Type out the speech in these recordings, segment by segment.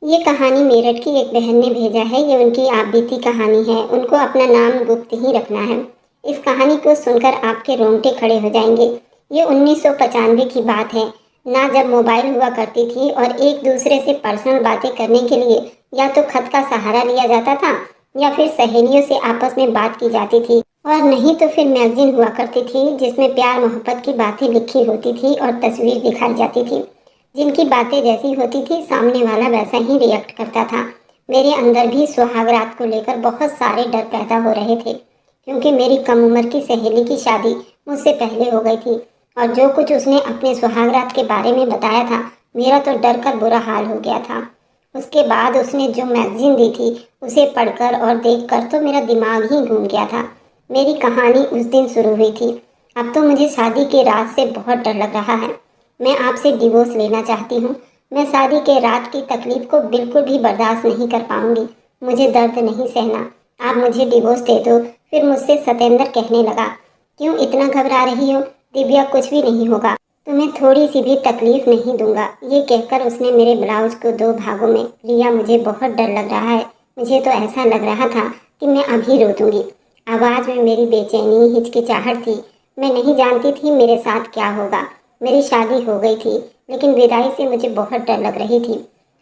ये कहानी मेरठ की एक बहन ने भेजा है। ये उनकी आप बीती कहानी है। उनको अपना नाम गुप्त ही रखना है। इस कहानी को सुनकर आपके रोंगटे खड़े हो जाएंगे। ये 1995 की बात है ना, जब मोबाइल हुआ करती थी और एक दूसरे से पर्सनल बातें करने के लिए या तो खत का सहारा लिया जाता था या फिर सहेलियों से आपस में बात की जाती थी, और नहीं तो फिर मैगजीन हुआ करती थी जिसमें प्यार मोहब्बत की बातें लिखी होती थी और तस्वीर दिखाई जाती थी। जिनकी बातें जैसी होती थी सामने वाला वैसा ही रिएक्ट करता था। मेरे अंदर भी सुहागरात को लेकर बहुत सारे डर पैदा हो रहे थे, क्योंकि मेरी कम उम्र की सहेली की शादी मुझसे पहले हो गई थी और जो कुछ उसने अपने सुहागरात के बारे में बताया था, मेरा तो डर कर बुरा हाल हो गया था। उसके बाद उसने जो मैगजीन दी थी उसे पढ़कर और देखकर तो मेरा दिमाग ही घूम गया था। मेरी कहानी उस दिन शुरू हुई थी। अब तो मुझे शादी के रात से बहुत डर लग रहा है। मैं आपसे डिवोर्स लेना चाहती हूँ। मैं शादी के रात की तकलीफ को बिल्कुल भी बर्दाश्त नहीं कर पाऊंगी। मुझे दर्द नहीं सहना। आप मुझे डिवोर्स दे दो। फिर मुझसे सतेंद्र कहने लगा, क्यों इतना घबरा रही हो दिव्या, कुछ भी नहीं होगा, तुम्हें थोड़ी सी भी तकलीफ नहीं दूंगा। ये कहकर उसने मेरे ब्लाउज को दो भागों में। रिया, मुझे बहुत डर लग रहा है। मुझे तो ऐसा लग रहा था कि मैं अभी रो दूंगी। आवाज़ में मेरी बेचैनी, हिचकिचाहट थी। मैं नहीं जानती थी मेरे साथ क्या होगा। मेरी शादी हो गई थी, लेकिन विदाई से मुझे बहुत डर लग रही थी।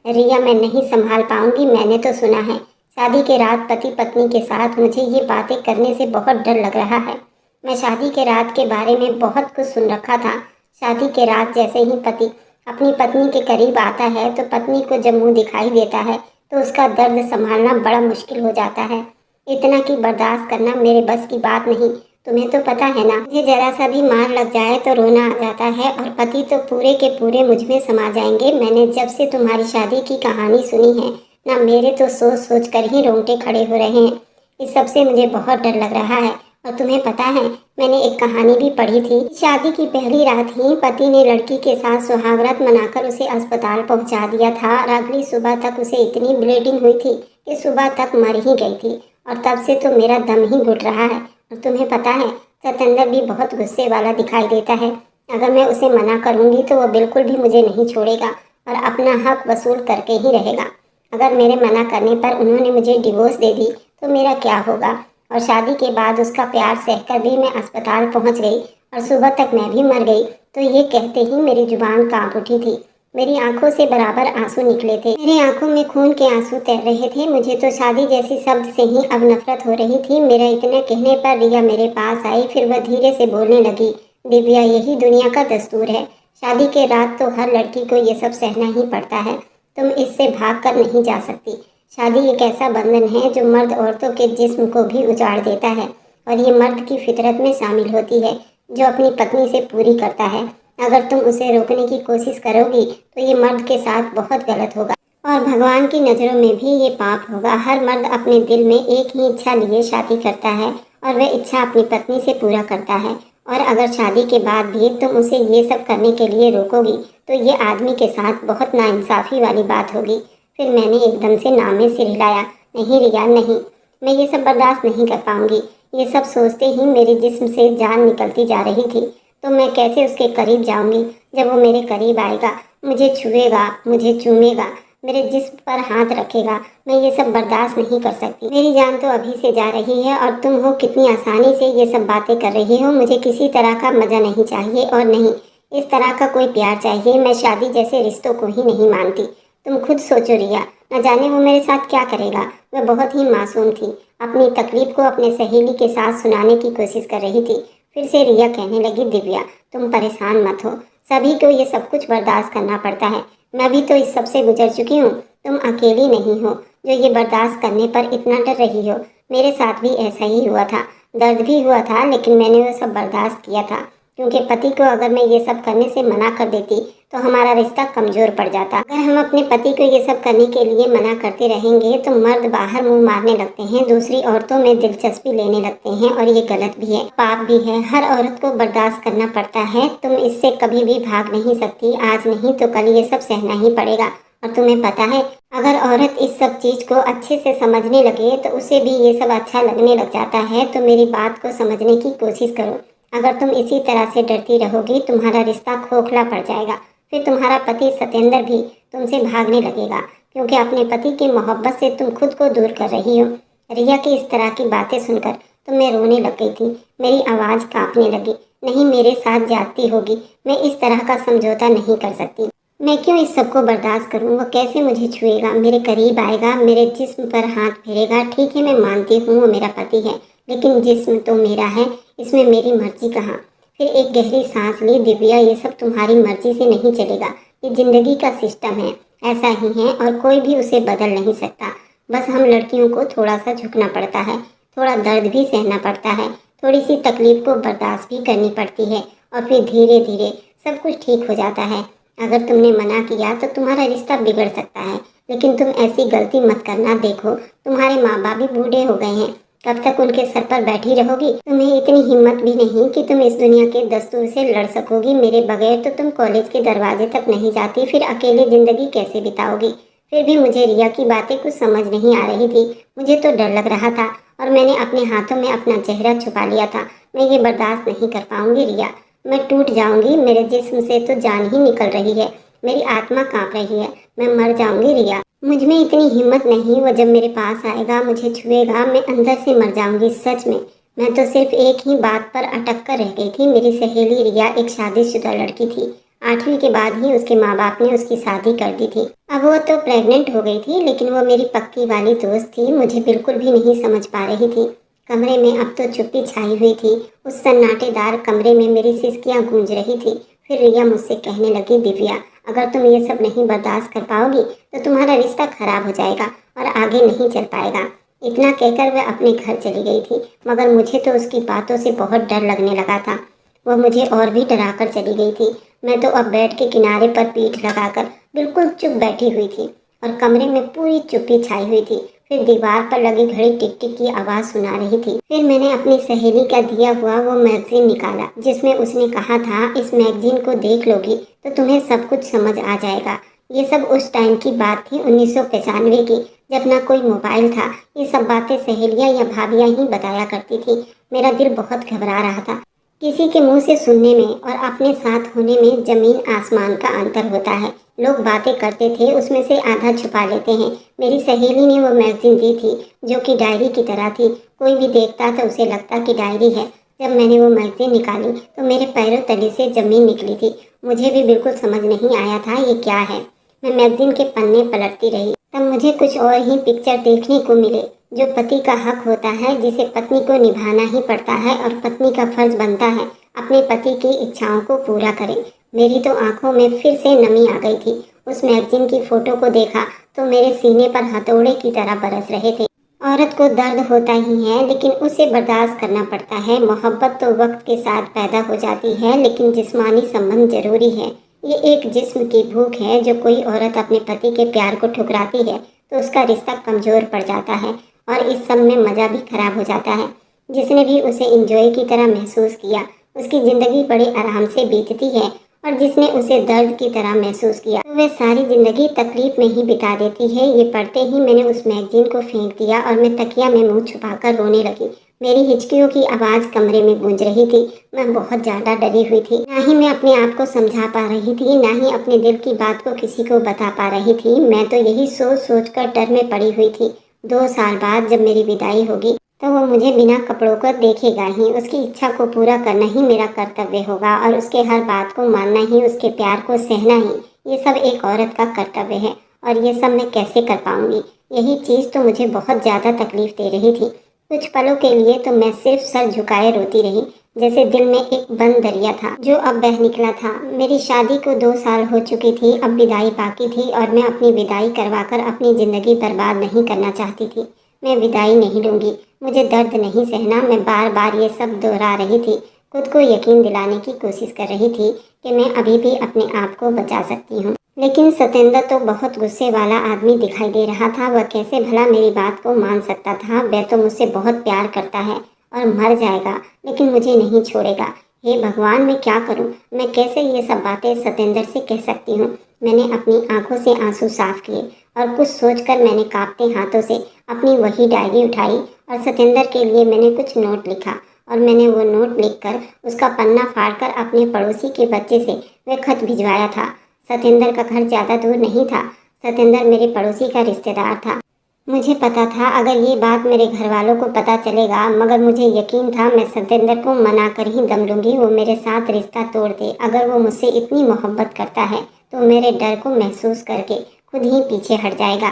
रिया, मैं नहीं संभाल पाऊंगी। मैंने तो सुना है शादी के रात पति पत्नी के साथ मुझे ये बातें करने से बहुत डर लग रहा है। मैं शादी के रात के बारे में बहुत कुछ सुन रखा था। शादी के रात जैसे ही पति अपनी पत्नी के करीब आता है तो पत्नी को जब मुंह दिखाई देता है तो उसका दर्द संभालना बड़ा मुश्किल हो जाता है। इतना कि बर्दाश्त करना मेरे बस की बात नहीं। तुम्हें तो पता है ना, मुझे जरा सा भी मार लग जाए तो रोना आ जाता है और पति तो पूरे के पूरे मुझ में समा जाएंगे। मैंने जब से तुम्हारी शादी की कहानी सुनी है ना, मेरे तो सोच सोच कर ही रोंगटे खड़े हो रहे हैं। इस सब से मुझे बहुत डर लग रहा है। और तुम्हें पता है, मैंने एक कहानी भी पढ़ी थी। शादी की पहली रात ही पति ने लड़की के साथ सुहागरात मनाकर उसे अस्पताल पहुंचा दिया था और अगली सुबह तक उसे इतनी ब्लीडिंग हुई थी कि सुबह तक मर ही गई थी। और तब से तो मेरा दम ही घुट रहा है। और तुम्हें पता है, सतेंद्र भी बहुत गुस्से वाला दिखाई देता है। अगर मैं उसे मना करूंगी तो वो बिल्कुल भी मुझे नहीं छोड़ेगा और अपना हक वसूल करके ही रहेगा। अगर मेरे मना करने पर उन्होंने मुझे डिवोर्स दे दी तो मेरा क्या होगा। और शादी के बाद उसका प्यार सहकर भी मैं अस्पताल पहुंच गई और सुबह तक मैं भी मर गई तो ये कहते ही मेरी जुबान कांप उठी थी। मेरी आंखों से बराबर आंसू निकले थे। मेरी आंखों में खून के आंसू तैर रहे थे। मुझे तो शादी जैसी शब्द से ही अब नफरत हो रही थी। मेरा इतने कहने पर रिया मेरे पास आई। फिर वह धीरे से बोलने लगी, दिव्या, यही दुनिया का दस्तूर है। शादी के रात तो हर लड़की को ये सब सहना ही पड़ता है। तुम इससे भाग कर नहीं जा सकती। शादी एक ऐसा बंधन है जो मर्द औरतों के जिस्म को भी उजाड़ देता है और ये मर्द की फितरत में शामिल होती है जो अपनी पत्नी से पूरी करता है। अगर तुम उसे रोकने की कोशिश करोगी तो ये मर्द के साथ बहुत गलत होगा और भगवान की नज़रों में भी ये पाप होगा। हर मर्द अपने दिल में एक ही इच्छा लिए शादी करता है और वह इच्छा अपनी पत्नी से पूरा करता है। और अगर शादी के बाद भी तुम उसे ये सब करने के लिए रोकोगी तो ये आदमी के साथ बहुत नाइंसाफ़ी वाली बात होगी। फिर मैंने एकदम से नाम में सिर हिलाया, नहीं रिया नहीं, मैं ये सब बर्दाश्त नहीं कर पाऊंगी। ये सब सोचते ही मेरे जिस्म से जान निकलती जा रही थी। तो मैं कैसे उसके करीब जाऊंगी। जब वो मेरे करीब आएगा, मुझे छुएगा, मुझे चूमेगा, मेरे जिस्म पर हाथ रखेगा, मैं ये सब बर्दाश्त नहीं कर सकती। मेरी जान तो अभी से जा रही है और तुम हो कितनी आसानी से ये सब बातें कर रही हो। मुझे किसी तरह का मज़ा नहीं चाहिए और नहीं इस तरह का कोई प्यार चाहिए। मैं शादी जैसे रिश्तों को ही नहीं मानती। तुम खुद सोचो रिया, न जाने वो मेरे साथ क्या करेगा। वह बहुत ही मासूम थी। अपनी तकलीफ को अपने सहेली के साथ सुनाने की कोशिश कर रही थी। फिर से रिया कहने लगी, दिव्या, तुम परेशान मत हो। सभी को ये सब कुछ बर्दाश्त करना पड़ता है। मैं भी तो इस सब से गुजर चुकी हूँ। तुम अकेली नहीं हो जो ये बर्दाश्त करने पर इतना डर रही हो। मेरे साथ भी ऐसा ही हुआ था। दर्द भी हुआ था, लेकिन मैंने वो सब बर्दाश्त किया था, क्योंकि पति को अगर मैं ये सब करने से मना कर देती तो हमारा रिश्ता कमज़ोर पड़ जाता। अगर हम अपने पति को ये सब करने के लिए मना करते रहेंगे तो मर्द बाहर मुंह मारने लगते हैं, दूसरी औरतों में दिलचस्पी लेने लगते हैं और ये गलत भी है, पाप भी है। हर औरत को बर्दाश्त करना पड़ता है। तुम इससे कभी भी भाग नहीं सकती। आज नहीं तो कल ये सब सहना ही पड़ेगा। और तुम्हें पता है, अगर औरत इस सब चीज़ को अच्छे से समझने लगे तो उसे भी ये सब अच्छा लगने लग जाता है। तो मेरी बात को समझने की कोशिश करो। अगर तुम इसी तरह से डरती रहोगी, तुम्हारा रिश्ता खोखला पड़ जाएगा। फिर तुम्हारा पति सतेंद्र भी तुमसे भागने लगेगा। क्योंकि अपने पति की मोहब्बत से तुम खुद को दूर कर रही हो। रिया की इस तरह की बातें सुनकर तो मैं रोने लग गई थी। मेरी आवाज़ कांपने लगी। नहीं, मेरे साथ जाती होगी, मैं इस तरह का समझौता नहीं कर सकती। मैं क्यों इस सब को बर्दाश्त करूं? वो कैसे मुझे छुएगा, मेरे करीब आएगा, मेरे जिस्म पर हाथ फेरेगा? ठीक है, मैं मानती हूँ वो मेरा पति है, लेकिन जिस्म तो मेरा है, इसमें मेरी मर्जी कहाँ? फिर एक गहरी सांस ली। दिव्या, ये सब तुम्हारी मर्जी से नहीं चलेगा, ये जिंदगी का सिस्टम है, ऐसा ही है और कोई भी उसे बदल नहीं सकता। बस हम लड़कियों को थोड़ा सा झुकना पड़ता है, थोड़ा दर्द भी सहना पड़ता है, थोड़ी सी तकलीफ को बर्दाश्त भी करनी पड़ती है और फिर धीरे धीरे सब कुछ ठीक हो जाता है। अगर तुमने मना किया तो तुम्हारा रिश्ता बिगड़ सकता है, लेकिन तुम ऐसी गलती मत करना। देखो, तुम्हारे माँ बाप भी बूढ़े हो गए हैं, कब तक उनके सर पर बैठी रहोगी? तुम्हें इतनी हिम्मत भी नहीं कि तुम इस दुनिया के दस्तूर से लड़ सकोगी। मेरे बगैर तो तुम कॉलेज के दरवाजे तक नहीं जाती, फिर अकेले जिंदगी कैसे बिताओगी? फिर भी मुझे रिया की बातें कुछ समझ नहीं आ रही थी। मुझे तो डर लग रहा था और मैंने अपने हाथों में अपना चेहरा छुपा लिया था। मैं ये बर्दाश्त नहीं कर पाऊंगी रिया, मैं टूट जाऊंगी। मेरे जिस्म से तो जान ही निकल रही है, मेरी आत्मा कांप रही है, मैं मर जाऊंगी रिया। मुझ में इतनी हिम्मत नहीं, वो जब मेरे पास आएगा, मुझे छुएगा, मैं अंदर से मर जाऊंगी सच में। मैं तो सिर्फ एक ही बात पर अटक कर रह गई थी। मेरी सहेली रिया एक शादीशुदा लड़की थी। 8वीं के बाद ही उसके माँ बाप ने उसकी शादी कर दी थी। अब वो तो प्रेग्नेंट हो गई थी, लेकिन वो मेरी पक्की वाली दोस्त थी, मुझे बिल्कुल भी नहीं समझ पा रही थी। कमरे में अब तो चुप्पी छाई हुई थी। उस सन्नाटेदार कमरे में मेरी सिसकियां गूंज रही थी। फिर रिया मुझसे कहने लगी, दिव्या, अगर तुम ये सब नहीं बर्दाश्त कर पाओगी तो तुम्हारा रिश्ता खराब हो जाएगा और आगे नहीं चल पाएगा। इतना कहकर वह अपने घर चली गई थी, मगर मुझे तो उसकी बातों से बहुत डर लगने लगा था। वह मुझे और भी डरा कर चली गई थी। मैं तो अब बेड के किनारे पर पीठ लगाकर बिल्कुल चुप बैठी हुई थी और कमरे में पूरी चुप्पी छाई हुई थी। फिर दीवार पर लगी घड़ी टिक टिक की आवाज़ सुना रही थी। फिर मैंने अपनी सहेली का दिया हुआ वो मैगजीन निकाला, जिसमें उसने कहा था, इस मैगजीन को देख लोगी तो तुम्हें सब कुछ समझ आ जाएगा। ये सब उस टाइम की बात थी, 1995 की, जब ना कोई मोबाइल था। ये सब बातें सहेलियां या भाभियां ही बताया करती थी। मेरा दिल बहुत घबरा रहा था। किसी के मुंह से सुनने में और अपने साथ होने में जमीन आसमान का अंतर होता है। लोग बातें करते थे, उसमें से आधा छुपा लेते हैं। मेरी सहेली ने वो मैगजीन दी थी, जो कि डायरी की तरह थी। कोई भी देखता तो उसे लगता कि डायरी है। जब मैंने वो मैगजीन निकाली तो मेरे पैरों तले से जमीन निकली थी। मुझे भी बिल्कुल समझ नहीं आया था ये क्या है। मैं मैगजीन के पन्ने पलटती रही, तब मुझे कुछ और ही पिक्चर देखने को मिले। जो पति का हक होता है, जिसे पत्नी को निभाना ही पड़ता है और पत्नी का फर्ज बनता है अपने पति की इच्छाओं को पूरा करे। मेरी तो आंखों में फिर से नमी आ गई थी। उस मैगजीन की फोटो को देखा तो मेरे सीने पर हथौड़े की तरह बरस रहे थे। औरत को दर्द होता ही है, लेकिन उसे बर्दाश्त करना पड़ता है। मोहब्बत तो वक्त के साथ पैदा हो जाती है, लेकिन जिस्मानी संबंध जरूरी है। ये एक जिस्म की भूख है। जो कोई औरत अपने पति के प्यार को ठुकराती है तो उसका रिश्ता कमजोर पड़ जाता है और इस सब में मज़ा भी खराब हो जाता है। जिसने भी उसे इंजॉय की तरह महसूस किया, उसकी ज़िंदगी बड़े आराम से बीतती है, और जिसने उसे दर्द की तरह महसूस किया तो वह सारी ज़िंदगी तकलीफ में ही बिता देती है। ये पढ़ते ही मैंने उस मैगजीन को फेंक दिया और मैं तकिया में मुंह छुपाकर रोने लगी। मेरी हिचकियों की आवाज़ कमरे में गूंज रही थी। मैं बहुत ज़्यादा डरी हुई थी। ना ही मैं अपने आप को समझा पा रही थी, ना ही अपने दिल की बात को किसी को बता पा रही थी। मैं तो यही सोच सोच कर डर में पड़ी हुई थी। 2 साल बाद जब मेरी विदाई होगी तो वो मुझे बिना कपड़ों को देखेगा ही। उसकी इच्छा को पूरा करना ही मेरा कर्तव्य होगा और उसके हर बात को मानना ही, उसके प्यार को सहना ही, ये सब एक औरत का कर्तव्य है। और ये सब मैं कैसे कर पाऊंगी? यही चीज़ तो मुझे बहुत ज़्यादा तकलीफ दे रही थी। कुछ पलों के लिए तो मैं सिर्फ सर झुकाए रोती रही, जैसे दिल में एक बंद दरिया था जो अब बह निकला था। मेरी शादी को 2 साल हो चुकी थी, अब विदाई बाकी थी और मैं अपनी विदाई करवाकर अपनी ज़िंदगी बर्बाद नहीं करना चाहती थी। मैं विदाई नहीं लूँगी, मुझे दर्द नहीं सहना। मैं बार बार ये सब दोहरा रही थी, खुद को यकीन दिलाने की कोशिश कर रही थी कि मैं अभी भी अपने आप को बचा सकती हूँ। लेकिन सतेंद्र तो बहुत गुस्से वाला आदमी दिखाई दे रहा था। वह कैसे भला मेरी बात को मान सकता था? वह तो मुझसे बहुत प्यार करता है और मर जाएगा, लेकिन मुझे नहीं छोड़ेगा। हे भगवान, मैं क्या करूं? मैं कैसे ये सब बातें सतेंद्र से कह सकती हूँ? मैंने अपनी आंखों से आंसू साफ किए और कुछ सोचकर मैंने कांपते हाथों से अपनी वही डायरी उठाई और सतेंद्र के लिए मैंने कुछ नोट लिखा। और मैंने वो नोट लिखकर उसका पन्ना फाड़कर अपने पड़ोसी के बच्चे से वह खत भिजवाया था। सतेंद्र का घर ज़्यादा दूर नहीं था। सतेंद्र मेरे पड़ोसी का रिश्तेदार था। मुझे पता था अगर ये बात मेरे घर वालों को पता चलेगा, मगर मुझे यकीन था मैं सतेंद्र को मना कर ही दम लूँगी, वो मेरे साथ रिश्ता तोड़ दे। अगर वो मुझसे इतनी मोहब्बत करता है तो मेरे डर को महसूस करके खुद ही पीछे हट जाएगा।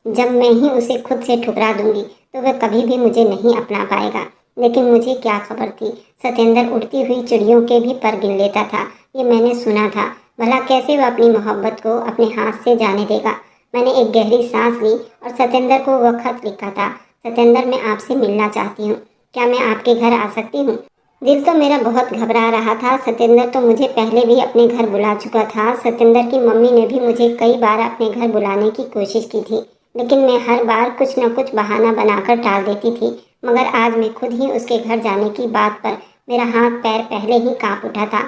जब मैं ही उसे खुद से ठुकरा दूंगी तो वह कभी भी मुझे नहीं अपना पाएगा। लेकिन मुझे क्या खबर थी, सतेंद्र उड़ती हुई चिड़ियों के भी पर गिन लेता था। ये मैंने सुना था। भला कैसे वह अपनी मोहब्बत को अपने हाथ से जाने देगा। मैंने एक गहरी सांस ली और सतेंद्र को वह खत लिखा था। सतेंद्र, मैं आपसे मिलना चाहती हूँ, क्या मैं आपके घर आ सकती हूँ? दिल तो मेरा बहुत घबरा रहा था। सतेंद्र तो मुझे पहले भी अपने घर बुला चुका था। सतेंद्र की मम्मी ने भी मुझे कई बार अपने घर बुलाने की कोशिश की थी, लेकिन मैं हर बार कुछ न कुछ बहाना बनाकर टाल देती थी। मगर आज मैं खुद ही उसके घर जाने की बात पर मेरा हाथ पैर पहले ही कांप उठा था।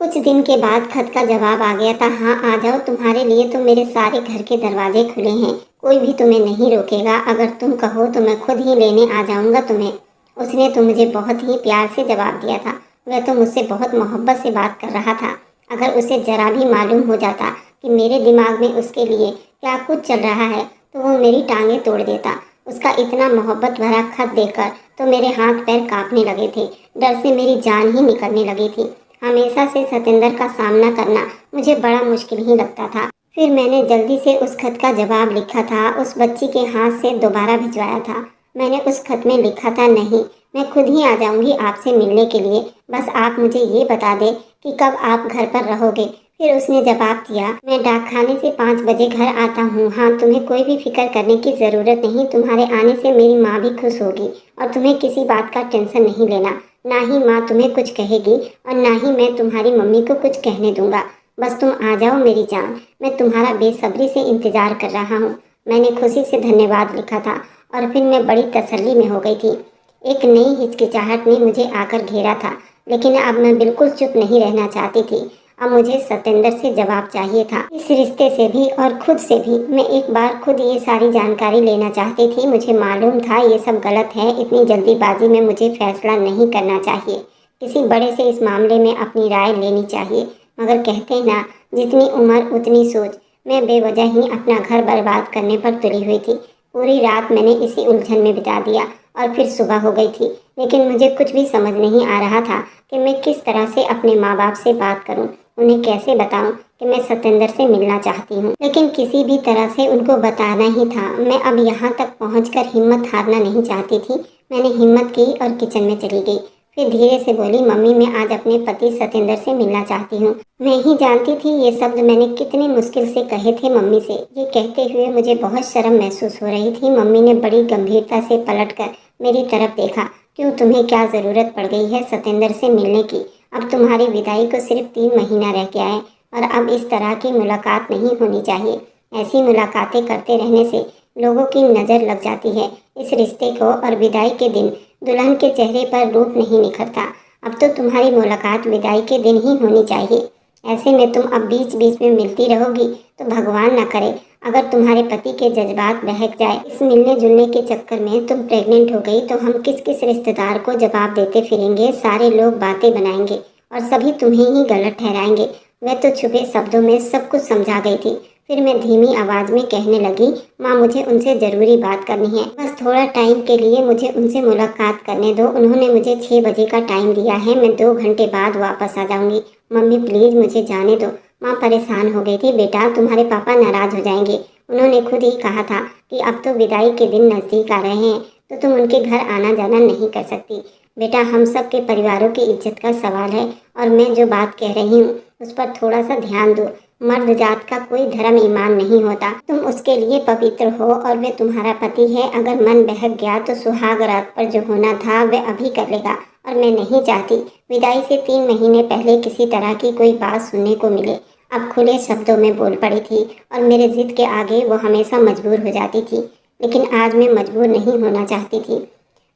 कुछ दिन के बाद खत का जवाब आ गया था। हाँ, आ जाओ, तुम्हारे लिए तो मेरे सारे घर के दरवाजे खुले हैं, कोई भी तुम्हें नहीं रोकेगा। अगर तुम कहो तो मैं खुद ही लेने आ जाऊंगा तुम्हें। उसने तो मुझे बहुत ही प्यार से जवाब दिया था। वह तो मुझसे बहुत मोहब्बत से बात कर रहा था। अगर उसे जरा भी मालूम हो जाता कि मेरे दिमाग में उसके लिए क्या कुछ चल रहा है तो वो मेरी टांगें तोड़ देता। उसका इतना मोहब्बत भरा खत देखकर तो मेरे हाथ पैर कांपने लगे थे। डर से मेरी जान ही निकलने लगी थी। हमेशा से सतेंद्र का सामना करना मुझे बड़ा मुश्किल ही लगता था। फिर मैंने जल्दी से उस खत का जवाब लिखा था, उस बच्ची के हाथ से दोबारा भिजवाया था। मैंने उस खत में लिखा था, नहीं, मैं खुद ही आ जाऊंगी आपसे मिलने के लिए, बस आप मुझे ये बता दें कि कब आप घर पर रहोगे। फिर उसने जवाब दिया, मैं डाकखाने से 5 बजे घर आता हूँ। हाँ, तुम्हें कोई भी फिक्र करने की ज़रूरत नहीं। तुम्हारे आने से मेरी माँ भी खुश होगी और तुम्हें किसी बात का टेंशन नहीं लेना। ना ही माँ तुम्हें कुछ कहेगी और ना ही मैं तुम्हारी मम्मी को कुछ कहने दूंगा। बस तुम आ जाओ मेरी जान, मैं तुम्हारा बेसब्री से इंतज़ार कर रहा हूँ। मैंने खुशी से धन्यवाद लिखा था और फिर मैं बड़ी तसल्ली में हो गई थी। एक नई हिचकिचाहट ने मुझे आकर घेरा था, लेकिन अब मैं बिल्कुल चुप नहीं रहना चाहती थी। अब मुझे सतेंद्र से जवाब चाहिए था, इस रिश्ते से भी और खुद से भी। मैं एक बार खुद ये सारी जानकारी लेना चाहती थी। मुझे मालूम था ये सब गलत है। इतनी जल्दीबाजी में मुझे फैसला नहीं करना चाहिए। किसी बड़े से इस मामले में अपनी राय लेनी चाहिए। मगर कहते हैं ना, जितनी उम्र उतनी सोच। मैं बेवजह ही अपना घर बर्बाद करने पर तुली हुई थी। पूरी रात मैंने इसी उलझन में बिता दिया और फिर सुबह हो गई थी। लेकिन मुझे कुछ भी समझ नहीं आ रहा था कि मैं किस तरह से अपने माँ बाप से बात करूं। उन्हें कैसे बताऊं कि मैं सतेंद्र से मिलना चाहती हूँ, लेकिन किसी भी तरह से उनको बताना ही था। मैं अब यहाँ तक पहुँचकर हिम्मत हारना नहीं चाहती थी। मैंने हिम्मत की और किचन में चली गई। फिर धीरे से बोली, मम्मी, मैं आज अपने पति सतेंद्र से मिलना चाहती हूँ। मैं ही जानती थी ये शब्द मैंने कितनी मुश्किल से कहे थे मम्मी से। ये कहते हुए मुझे बहुत शर्म महसूस हो रही थी। मम्मी ने बड़ी गंभीरता से पलटकर मेरी तरफ देखा। क्यों, तुम्हें क्या ज़रूरत पड़ गई है सतेंद्र से मिलने की? अब तुम्हारी विदाई को सिर्फ 3 महीना रह गया है और अब इस तरह की मुलाकात नहीं होनी चाहिए। ऐसी मुलाकातें करते रहने से लोगों की नज़र लग जाती है इस रिश्ते को, और विदाई के दिन दुल्हन के चेहरे पर रूप नहीं निखरता। अब तो तुम्हारी मुलाकात विदाई के दिन ही होनी चाहिए। ऐसे में तुम अब बीच बीच में मिलती रहोगी तो भगवान न करे अगर तुम्हारे पति के जज्बात बहक जाए। इस मिलने जुलने के चक्कर में तुम प्रेग्नेंट हो गई तो हम किस किस रिश्तेदार को जवाब देते फिरेंगे। सारे लोग बातें बनाएंगे और सभी तुम्हें ही गलत ठहराएंगे। वह तो छुपे शब्दों में सब कुछ समझा गई थी। फिर मैं धीमी आवाज़ में कहने लगी, माँ, मुझे उनसे ज़रूरी बात करनी है। बस थोड़ा टाइम के लिए मुझे उनसे मुलाकात करने दो। उन्होंने मुझे 6 बजे का टाइम दिया है। मैं 2 घंटे बाद वापस आ जाऊंगी। मम्मी, प्लीज़ मुझे जाने दो। माँ परेशान हो गई थी। बेटा, तुम्हारे पापा नाराज़ हो जाएंगे। उन्होंने खुद ही कहा था कि अब तो विदाई के दिन नज़दीक आ रहे हैं तो तुम उनके घर आना जाना नहीं कर सकती। बेटा, हम सब के परिवारों की इज्जत का सवाल है और मैं जो बात कह रही हूँ उस पर थोड़ा सा ध्यान दो। मर्द जात का कोई धर्म ईमान नहीं होता। तुम उसके लिए पवित्र हो और वे तुम्हारा पति है। अगर मन बहक गया तो सुहाग रात पर जो होना था वह अभी कर लेगा, और मैं नहीं चाहती विदाई से 3 महीने पहले किसी तरह की कोई बात सुनने को मिले। अब खुले शब्दों में बोल पड़ी थी और मेरे जिद के आगे वो हमेशा मजबूर हो जाती थी। लेकिन आज मैं मजबूर नहीं होना चाहती थी।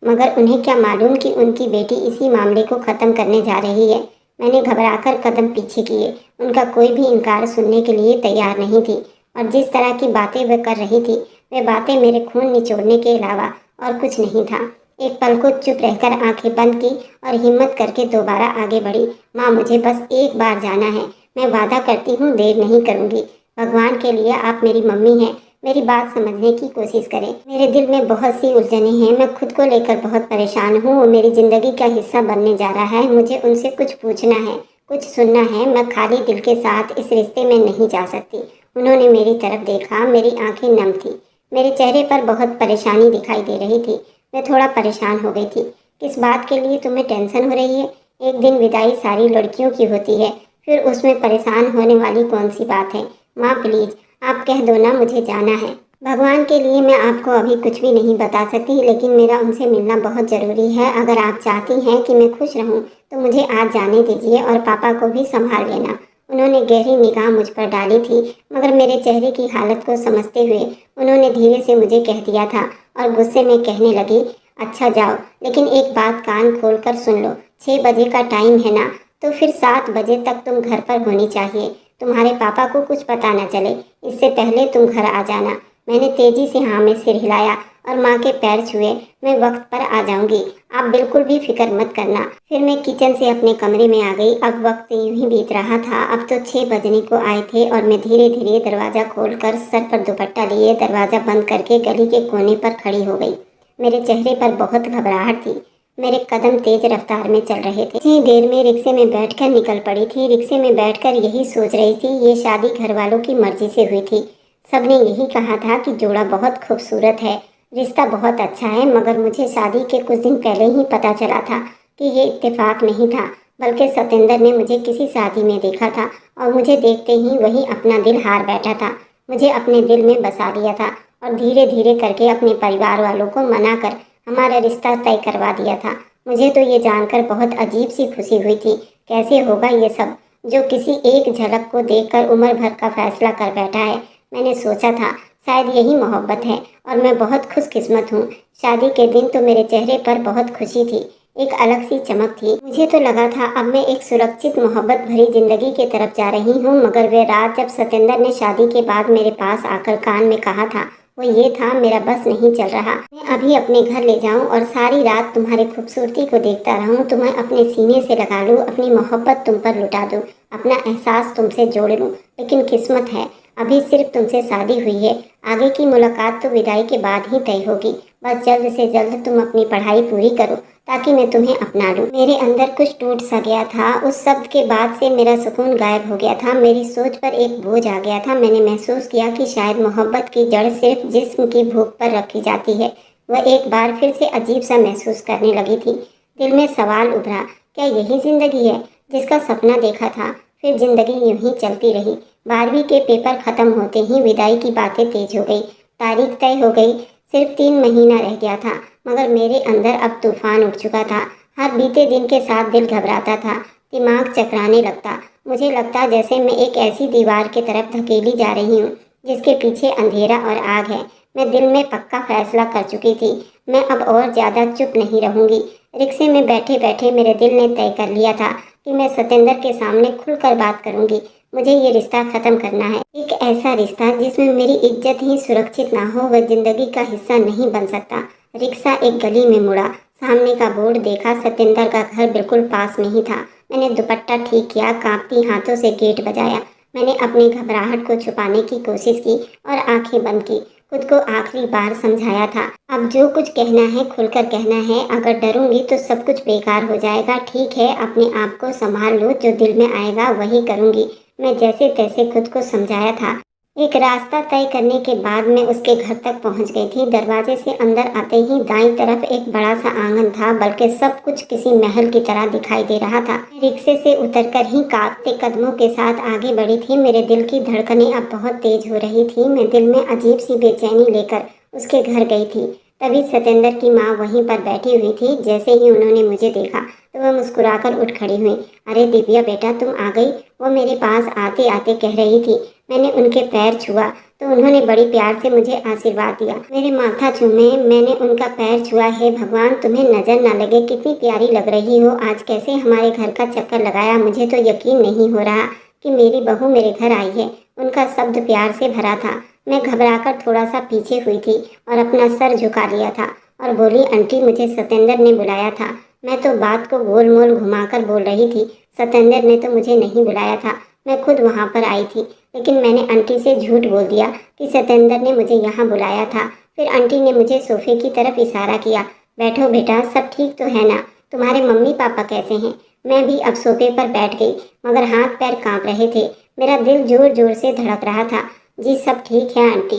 मगर उन्हें क्या मालूम कि उनकी बेटी इसी मामले को ख़त्म करने जा रही है। मैंने घबराकर कदम पीछे किए। उनका कोई भी इनकार सुनने के लिए तैयार नहीं थी, और जिस तरह की बातें वह कर रही थी वे बातें मेरे खून निचोड़ने के अलावा और कुछ नहीं था। एक पल को चुप रहकर आंखें बंद की और हिम्मत करके दोबारा आगे बढ़ी। माँ, मुझे बस एक बार जाना है। मैं वादा करती हूँ देर नहीं करूँगी। भगवान के लिए आप मेरी मम्मी हैं, मेरी बात समझने की कोशिश करें। मेरे दिल में बहुत सी उलझनें हैं, मैं खुद को लेकर बहुत परेशान हूँ। वो मेरी ज़िंदगी का हिस्सा बनने जा रहा है, मुझे उनसे कुछ पूछना है, कुछ सुनना है। मैं खाली दिल के साथ इस रिश्ते में नहीं जा सकती। उन्होंने मेरी तरफ देखा, मेरी आंखें नम थी, मेरे चेहरे पर बहुत परेशानी दिखाई दे रही थी। मैं थोड़ा परेशान हो गई थी। किस बात के लिए तुम्हें टेंशन हो रही है? एक दिन विदाई सारी लड़कियों की होती है, फिर उसमें परेशान होने वाली कौन सी बात है? माँ प्लीज़, आप कह दो ना, मुझे जाना है। भगवान के लिए मैं आपको अभी कुछ भी नहीं बता सकती, लेकिन मेरा उनसे मिलना बहुत ज़रूरी है। अगर आप चाहती हैं कि मैं खुश रहूं, तो मुझे आज जाने दीजिए और पापा को भी संभाल लेना। उन्होंने गहरी निगाह मुझ पर डाली थी, मगर मेरे चेहरे की हालत को समझते हुए उन्होंने धीरे से मुझे कह दिया था और गुस्से में कहने लगी, अच्छा जाओ, लेकिन एक बात कान खोल कर सुन लो। 6 बजे का टाइम है ना, तो फिर 7 बजे तक तुम घर पर होनी चाहिए। तुम्हारे पापा को कुछ पता न चले, इससे पहले तुम घर आ जाना। मैंने तेजी से हाँ में सिर हिलाया और माँ के पैर छुए। मैं वक्त पर आ जाऊंगी, आप बिल्कुल भी फिक्र मत करना। फिर मैं किचन से अपने कमरे में आ गई। अब वक्त यूं ही बीत रहा था। अब तो 6 बजने को आए थे और मैं धीरे धीरे दरवाज़ा खोलकर सर पर दुपट्टा लिए दरवाज़ा बंद करके गली के कोने पर खड़ी हो गई। मेरे चेहरे पर बहुत घबराहट थी। मेरे कदम तेज रफ्तार में चल रहे थे। इतनी देर में रिक्शे में बैठकर निकल पड़ी थी। रिक्शे में बैठकर यही सोच रही थी, ये शादी घर वालों की मर्जी से हुई थी। सबने यही कहा था कि जोड़ा बहुत खूबसूरत है, रिश्ता बहुत अच्छा है, मगर मुझे शादी के कुछ दिन पहले ही पता चला था कि ये इत्तेफाक नहीं था, बल्कि सतेंद्र ने मुझे किसी शादी में देखा था और मुझे देखते ही वही अपना दिल हार बैठा था। मुझे अपने दिल में बसा लिया था और धीरे धीरे करके अपने परिवार वालों को मना कर हमारा रिश्ता तय करवा दिया था। मुझे तो ये जानकर बहुत अजीब सी खुशी हुई थी। कैसे होगा ये सब, जो किसी एक झलक को देखकर उम्र भर का फैसला कर बैठा है। मैंने सोचा था शायद यही मोहब्बत है और मैं बहुत खुशकिस्मत हूँ। शादी के दिन तो मेरे चेहरे पर बहुत खुशी थी, एक अलग सी चमक थी। मुझे तो लगा था अब मैं एक सुरक्षित मोहब्बत भरी जिंदगी की तरफ जा रही हूँ, मगर वे रात जब सतेंद्र ने शादी के बाद मेरे पास आकर कान में कहा था, वो ये था, मेरा बस नहीं चल रहा। मैं अभी अपने घर ले जाऊं और सारी रात तुम्हारी खूबसूरती को देखता रहूं, तुम्हें अपने सीने से लगा लूं, अपनी मोहब्बत तुम पर लुटा दूं, अपना एहसास तुमसे जोड़ लूं। लेकिन किस्मत है, अभी सिर्फ तुमसे शादी हुई है, आगे की मुलाकात तो विदाई के बाद ही तय होगी। बस जल्द से जल्द तुम अपनी पढ़ाई पूरी करो ताकि मैं तुम्हें अपना लूं। मेरे अंदर कुछ टूट सा गया था। उस शब्द के बाद से मेरा सुकून गायब हो गया था। मेरी सोच पर एक बोझ आ गया था। मैंने महसूस किया कि शायद मोहब्बत की जड़ सिर्फ जिस्म की भूख पर रखी जाती है। वह एक बार फिर से अजीब सा महसूस करने लगी थी। दिल में सवाल उभरा, क्या यही जिंदगी है जिसका सपना देखा था? फिर जिंदगी यूं ही चलती रही। 12वीं के पेपर खत्म होते ही विदाई की बातें तेज हो गई। तारीख तय हो गई, सिर्फ 3 महीना रह गया था, मगर मेरे अंदर अब तूफान उठ चुका था। हर बीते दिन के साथ दिल घबराता था, दिमाग चकराने लगता। मुझे लगता जैसे मैं एक ऐसी दीवार की तरफ धकेली जा रही हूँ जिसके पीछे अंधेरा और आग है। मैं दिल में पक्का फैसला कर चुकी थी, मैं अब और ज़्यादा चुप नहीं रहूँगी। रिक्शे में बैठे बैठे मेरे दिल ने तय कर लिया था कि मैं सतेंद्र के सामने खुलकर बात करूँगी। मुझे ये रिश्ता ख़त्म करना है, एक ऐसा रिश्ता जिसमें मेरी इज्जत ही सुरक्षित ना हो, वह जिंदगी का हिस्सा नहीं बन सकता। रिक्शा एक गली में मुड़ा, सामने का बोर्ड देखा, सतेंद्र का घर बिल्कुल पास में ही था। मैंने दुपट्टा ठीक किया, कांपती हाथों से गेट बजाया। मैंने अपनी घबराहट को छुपाने की कोशिश की और आंखें बंद की। खुद को आखिरी बार समझाया था, अब जो कुछ कहना है खुलकर कहना है, अगर डरूंगी तो सब कुछ बेकार हो जाएगा। ठीक है, अपने आप को संभाल लो, जो दिल में आएगा वही करूंगी। मैं जैसे तैसे खुद को समझाया था। एक रास्ता तय करने के बाद मैं उसके घर तक पहुंच गई थी। दरवाजे से अंदर आते ही दाईं तरफ एक बड़ा सा आंगन था, बल्कि सब कुछ किसी महल की तरह दिखाई दे रहा था। रिक्शे से उतरकर ही कांपते कदमों के साथ आगे बढ़ी थी। मेरे दिल की धड़कनें अब बहुत तेज हो रही थी। मैं दिल में अजीब सी बेचैनी लेकर उसके घर गई थी। तभी सतेंद्र की माँ वहीं पर बैठी हुई थी। जैसे ही उन्होंने मुझे देखा तो वह मुस्कुराकर उठ खड़ी हुई। अरे दिव्या बेटा, तुम आ गई, वो मेरे पास आते आते कह रही थी। मैंने उनके पैर छुआ तो उन्होंने बड़ी प्यार से मुझे आशीर्वाद दिया। मेरे माथा चूमे मैंने उनका पैर छुआ। हे भगवान, तुम्हें नजर ना लगे, कितनी प्यारी लग रही हो। आज कैसे हमारे घर का चक्कर लगाया, मुझे तो यकीन नहीं हो रहा कि मेरी बहू मेरे घर आई है। उनका शब्द प्यार से भरा था। मैं घबराकर थोड़ा सा पीछे हुई थी और अपना सर झुका लिया था और बोली, आंटी, मुझे सतेंद्र ने बुलाया था। मैं तो बात को गोल मोल घुमाकर बोल रही थी, सतेंद्र ने तो मुझे नहीं बुलाया था। मैं खुद वहाँ पर आई थी, लेकिन मैंने आंटी से झूठ बोल दिया कि सतेंद्र ने मुझे यहाँ बुलाया था। फिर आंटी ने मुझे सोफे की तरफ इशारा किया। बैठो बेटा, सब ठीक तो है ना? तुम्हारे मम्मी पापा कैसे हैं? मैं भी अब सोफे पर बैठ गई, मगर हाथ पैर कांप रहे थे। मेरा दिल जोर जोर से धड़क रहा था। जी सब ठीक है आंटी,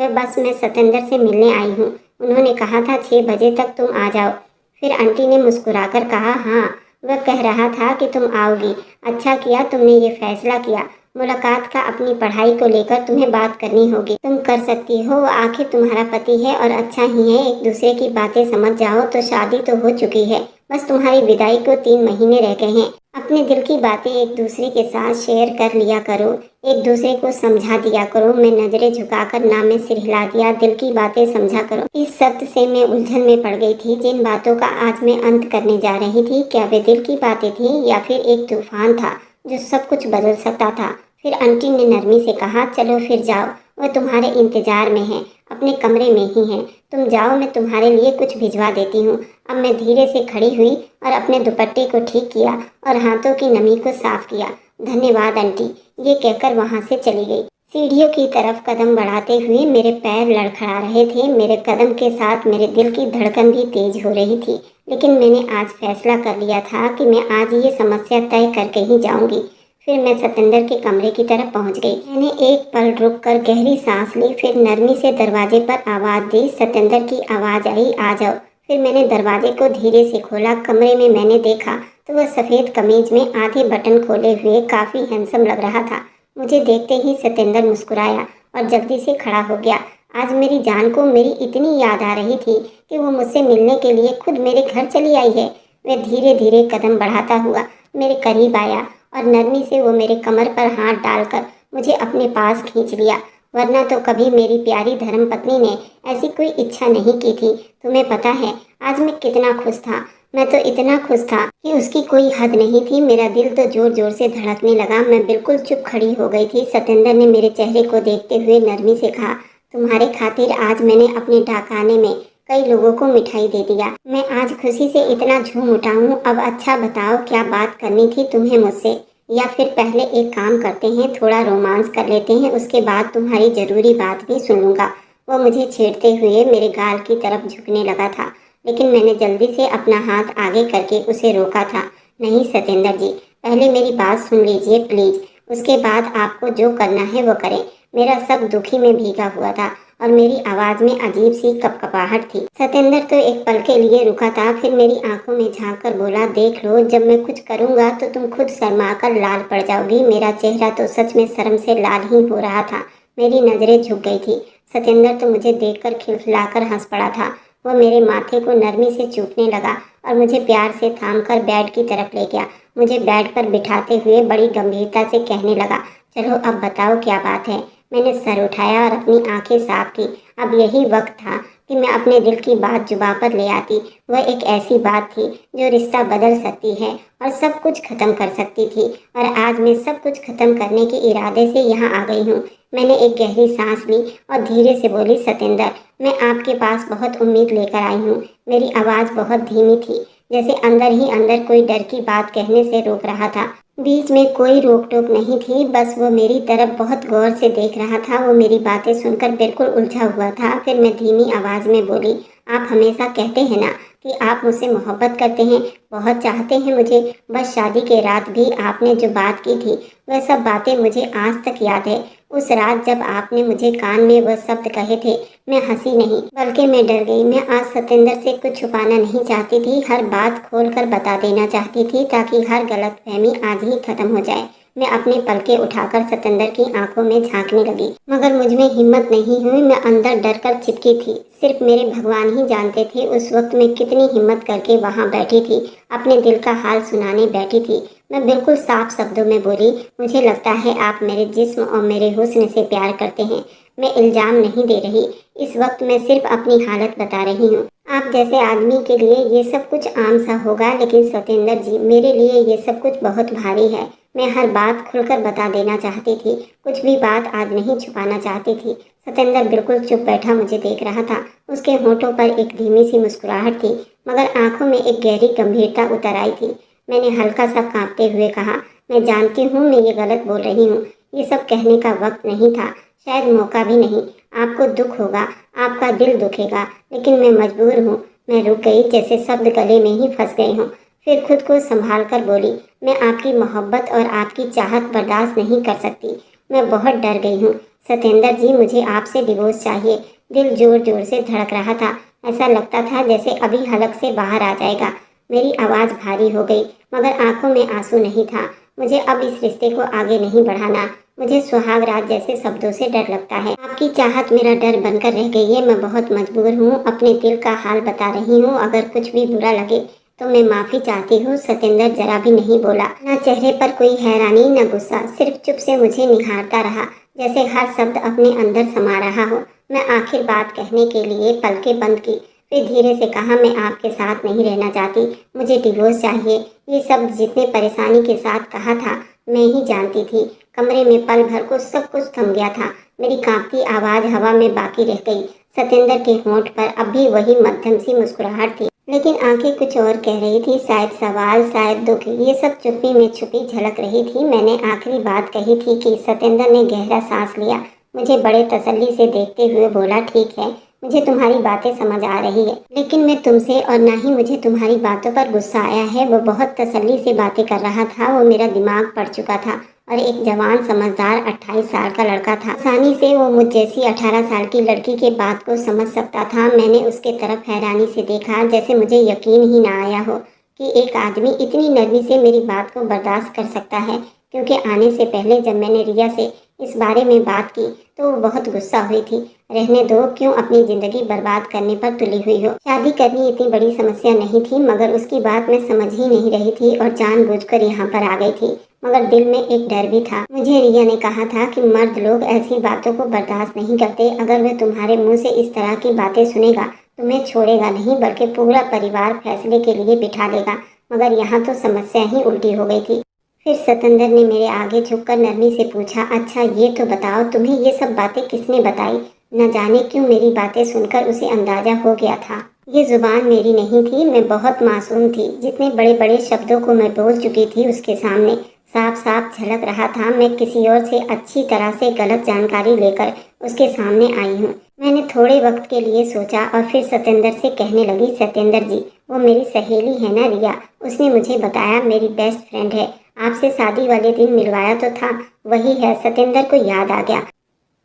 बस मैं सतेंद्र से मिलने आई हूँ। उन्होंने कहा था 6 बजे तक तुम आ जाओ। फिर आंटी ने मुस्कुराकर कहा, हाँ वह कह रहा था कि तुम आओगी। अच्छा किया तुमने ये फैसला किया। मुलाकात का अपनी पढ़ाई को लेकर तुम्हें बात करनी होगी। तुम कर सकती हो, आखिर तुम्हारा पति है और अच्छा ही है। एक दूसरे की बातें समझ जाओ तो शादी तो हो चुकी है, बस तुम्हारी विदाई को 3 महीने रह गए हैं। अपने दिल की बातें एक दूसरे के साथ शेयर कर लिया करो, एक दूसरे को समझा दिया करो। मैं नजरें झुकाकर ना में सिर हिला दिया, दिल की बातें समझा करो। इस शब्द से मैं उलझन में पड़ गई थी। जिन बातों का आज मैं अंत करने जा रही थी, क्या वे दिल की बातें थी या फिर एक तूफान था जो सब कुछ बदल सकता था? फिर आंटी ने नरमी से कहा, चलो फिर जाओ, वह तुम्हारे इंतजार में है, अपने कमरे में ही है। तुम जाओ, मैं तुम्हारे लिए कुछ भिजवा देती हूँ। अब मैं धीरे से खड़ी हुई और अपने दुपट्टे को ठीक किया और हाथों की नमी को साफ किया। धन्यवाद आंटी, ये कहकर वहाँ से चली गई। सीढ़ियों की तरफ कदम बढ़ाते हुए मेरे पैर लड़खड़ा रहे थे। मेरे कदम के साथ मेरे दिल की धड़कन भी तेज हो रही थी। लेकिन मैंने आज फैसला कर लिया था कि मैं आज ये समस्या तय करके ही जाऊंगी। फिर मैं सतेंद्र के कमरे की तरफ पहुंच गई। मैंने एक पल रुककर गहरी सांस ली, फिर नरमी से दरवाजे पर आवाज़ दी। सतेंद्र की आवाज़ आई, आ जाओ। फिर मैंने दरवाजे को धीरे से खोला। कमरे में मैंने देखा तो वह सफ़ेद कमीज में आधे बटन खोले हुए काफ़ी हैंडसम लग रहा था। मुझे देखते ही सतेंद्र मुस्कुराया और जल्दी से खड़ा हो गया। आज मेरी जान को मेरी इतनी याद आ रही थी कि वो मुझसे मिलने के लिए खुद मेरे घर चली आई है। वह धीरे धीरे कदम बढ़ाता हुआ मेरे करीब आया और नरमी से वो मेरे कमर पर हाथ डालकर मुझे अपने पास खींच लिया। वरना तो कभी मेरी प्यारी धर्मपत्नी ने ऐसी कोई इच्छा नहीं की थी। तुम्हें पता है आज मैं कितना खुश था? मैं तो इतना खुश था कि उसकी कोई हद नहीं थी। मेरा दिल तो जोर जोर से धड़कने लगा। मैं बिल्कुल चुप खड़ी हो गई थी। सतेंद्र ने मेरे चेहरे को देखते हुए नरमी से कहा, तुम्हारे खातिर आज मैंने अपने डाकखाने में कई लोगों को मिठाई दे दिया। मैं आज खुशी से इतना झूम उठा हूँ। अब अच्छा बताओ, क्या बात करनी थी तुम्हें मुझसे? या फिर पहले एक काम करते हैं, थोड़ा रोमांस कर लेते हैं, उसके बाद तुम्हारी ज़रूरी बात भी सुन लूँगा। वह मुझे छेड़ते हुए मेरे गाल की तरफ झुकने लगा था, लेकिन मैंने जल्दी से अपना हाथ आगे करके उसे रोका था। नहीं सतेंद्र जी, पहले मेरी बात सुन लीजिए प्लीज़, उसके बाद आपको जो करना है वो करें। मेरा सब दुखी में भीगा हुआ था और मेरी आवाज़ में अजीब सी कपकपाहट थी। सतेंद्र तो एक पल के लिए रुका था, फिर मेरी आंखों में झांक कर बोला, देख लो, जब मैं कुछ करूँगा तो तुम खुद शर्मा कर लाल पड़ जाओगी। मेरा चेहरा तो सच में शर्म से लाल ही हो रहा था। मेरी नज़रें झुक गई थी। सतेंद्र तो मुझे देखकर खिलखिलाकर हंस पड़ा था। वह मेरे माथे को नरमी से चूमने लगा और मुझे प्यार से थामकर बेड की तरफ ले गया। मुझे बेड पर बिठाते हुए बड़ी गंभीरता से कहने लगा, चलो अब बताओ क्या बात है। मैंने सर उठाया और अपनी आंखें साफ की। अब यही वक्त था कि मैं अपने दिल की बात जुबां पर ले आती। वह एक ऐसी बात थी जो रिश्ता बदल सकती है और सब कुछ खत्म कर सकती थी। और आज मैं सब कुछ खत्म करने के इरादे से यहाँ आ गई हूँ। मैंने एक गहरी सांस ली और धीरे से बोली, सतेंद्र, मैं आपके पास बहुत उम्मीद लेकर आई हूँ। मेरी आवाज़ बहुत धीमी थी, जैसे अंदर ही अंदर कोई डर की बात कहने से रोक रहा था। बीच में कोई रोक टोक नहीं थी, बस वो मेरी तरफ बहुत गौर से देख रहा था। वो मेरी बातें सुनकर बिल्कुल उलझा हुआ था। फिर मैं धीमी आवाज़ में बोली, आप हमेशा कहते हैं ना कि आप मुझसे मोहब्बत करते हैं, बहुत चाहते हैं मुझे। बस शादी के रात भी आपने जो बात की थी वह सब बातें मुझे आज तक याद है। उस रात जब आपने मुझे कान में वह शब्द कहे थे, मैं हंसी नहीं बल्कि मैं डर गई। मैं आज सतेंद्र से कुछ छुपाना नहीं चाहती थी, हर बात खोल कर बता देना चाहती थी ताकि हर गलतफहमी आज ही खत्म हो जाए। मैं अपने पलके उठाकर सतेंद्र की आंखों में झांकने लगी, मगर मुझ में हिम्मत नहीं हुई। मैं अंदर डर कर चिपकी थी। सिर्फ मेरे भगवान ही जानते थे उस वक्त मैं कितनी हिम्मत करके वहाँ बैठी थी, अपने दिल का हाल सुनाने बैठी थी। मैं बिल्कुल साफ शब्दों में बोली, मुझे लगता है आप मेरे जिस्म और मेरे हुस्न से प्यार करते हैं। मैं इल्ज़ाम नहीं दे रही, इस वक्त मैं सिर्फ अपनी हालत बता रही हूँ। आप जैसे आदमी के लिए ये सब कुछ आम सा होगा, लेकिन सतेंद्र जी, मेरे लिए ये सब कुछ बहुत भारी है। मैं हर बात खुलकर बता देना चाहती थी, कुछ भी बात आज नहीं छुपाना चाहती थी। सतेंद्र बिल्कुल चुप बैठा मुझे देख रहा था। उसके होठों पर एक धीमी सी मुस्कुराहट थी, मगर आंखों में एक गहरी गंभीरता उतर आई थी। मैंने हल्का सा कांपते हुए कहा, मैं जानती हूँ मैं ये गलत बोल रही हूँ। ये सब कहने का वक्त नहीं था, शायद मौका भी नहीं। आपको दुख होगा, आपका दिल दुखेगा, लेकिन मैं मजबूर हूँ। मैं रुक गई, जैसे शब्द गले में ही फंस गए हों। फिर खुद को संभाल कर बोली, मैं आपकी मोहब्बत और आपकी चाहत बर्दाश्त नहीं कर सकती। मैं बहुत डर गई हूँ। सतेंद्र जी, मुझे आपसे डिवोर्स चाहिए। दिल जोर जोर से धड़क रहा था। ऐसा लगता था जैसे अभी हलक से बाहर आ जाएगा। मेरी आवाज़ भारी हो गई, मगर आंखों में आंसू नहीं था। मुझे अब इस रिश्ते को आगे नहीं बढ़ाना। मुझे सुहाग रात जैसे शब्दों से डर लगता है। आपकी चाहत मेरा डर बनकर रह गई है। मैं बहुत मजबूर हूँ, अपने दिल का हाल बता रही हूँ। अगर कुछ भी बुरा लगे तो मैं माफ़ी चाहती हूँ। सतेंद्र जरा भी नहीं बोला, ना चेहरे पर कोई हैरानी न गुस्सा, सिर्फ चुप से मुझे निहारता रहा, जैसे हर शब्द अपने अंदर समा रहा हो। मैं आखिर बात कहने के लिए पलकें बंद की, फिर धीरे से कहा, मैं आपके साथ नहीं रहना चाहती, मुझे डिवोर्स चाहिए। ये शब्द जितने परेशानी के साथ कहा था मैं ही जानती थी। कमरे में पल भर को सब कुछ थम गया था। मेरी कांपती आवाज़ हवा में बाकी रह गई। सतेंद्र के होंठ पर अब भी वही मध्यम सी मुस्कुराहट थी, लेकिन आंखें कुछ और कह रही थी, शायद सवाल, शायद दुख। ये सब चुप्पी में छुपी झलक रही थी। मैंने आखिरी बात कही थी कि सतेंद्र ने गहरा सांस लिया, मुझे बड़े तसल्ली से देखते हुए बोला, ठीक है, मुझे तुम्हारी बातें समझ आ रही है, लेकिन मैं तुमसे और ना ही मुझे तुम्हारी बातों पर गुस्सा आया है। वो बहुत तसल्ली से बातें कर रहा था। वो मेरा दिमाग पढ़ चुका था और एक जवान समझदार 28 साल का लड़का था। आसानी से वो मुझ जैसी 18 साल की लड़की के बात को समझ सकता था। मैंने उसके तरफ हैरानी से देखा, जैसे मुझे यकीन ही ना आया हो कि एक आदमी इतनी नरमी से मेरी बात को बर्दाश्त कर सकता है। क्योंकि आने से पहले जब मैंने रिया से इस बारे में बात की तो वो बहुत गुस्सा हुई थी। रहने दो, क्यों अपनी ज़िंदगी बर्बाद करने पर तुली हुई हो। शादी करनी इतनी बड़ी समस्या नहीं थी, मगर उसकी बात मैं समझ ही नहीं रही थी और जानबूझकर यहाँ पर आ गई थी। मगर दिल में एक डर भी था। मुझे रिया ने कहा था कि मर्द लोग ऐसी बातों को बर्दाश्त नहीं करते। अगर वह तुम्हारे मुंह से इस तरह की बातें सुनेगा तो मैं छोड़ेगा नहीं, बल्कि पूरा परिवार फैसले के लिए बिठा लेगा। मगर यहाँ तो समस्या ही उल्टी हो गई थी। फिर सतेंद्र ने मेरे आगे झुककर नरमी से पूछा, अच्छा ये तो बताओ, तुम्हें ये सब बातें किसने बताई? न जाने क्यों मेरी बातें सुनकर उसे अंदाजा हो गया था ये जुबान मेरी नहीं थी। मैं बहुत मासूम थी। जितने बड़े बड़े शब्दों को मैं बोल चुकी थी उसके सामने साफ साफ झलक रहा था मैं किसी और से अच्छी तरह से गलत जानकारी लेकर उसके सामने आई हूँ। मैंने थोड़े वक्त के लिए सोचा और फिर सतेंद्र से कहने लगी, सतेंद्र जी, वो मेरी सहेली है ना रिया, उसने मुझे बताया, मेरी बेस्ट फ्रेंड है। आपसे शादी वाले दिन मिलवाया तो था, वही है। सतेंद्र को याद आ गया।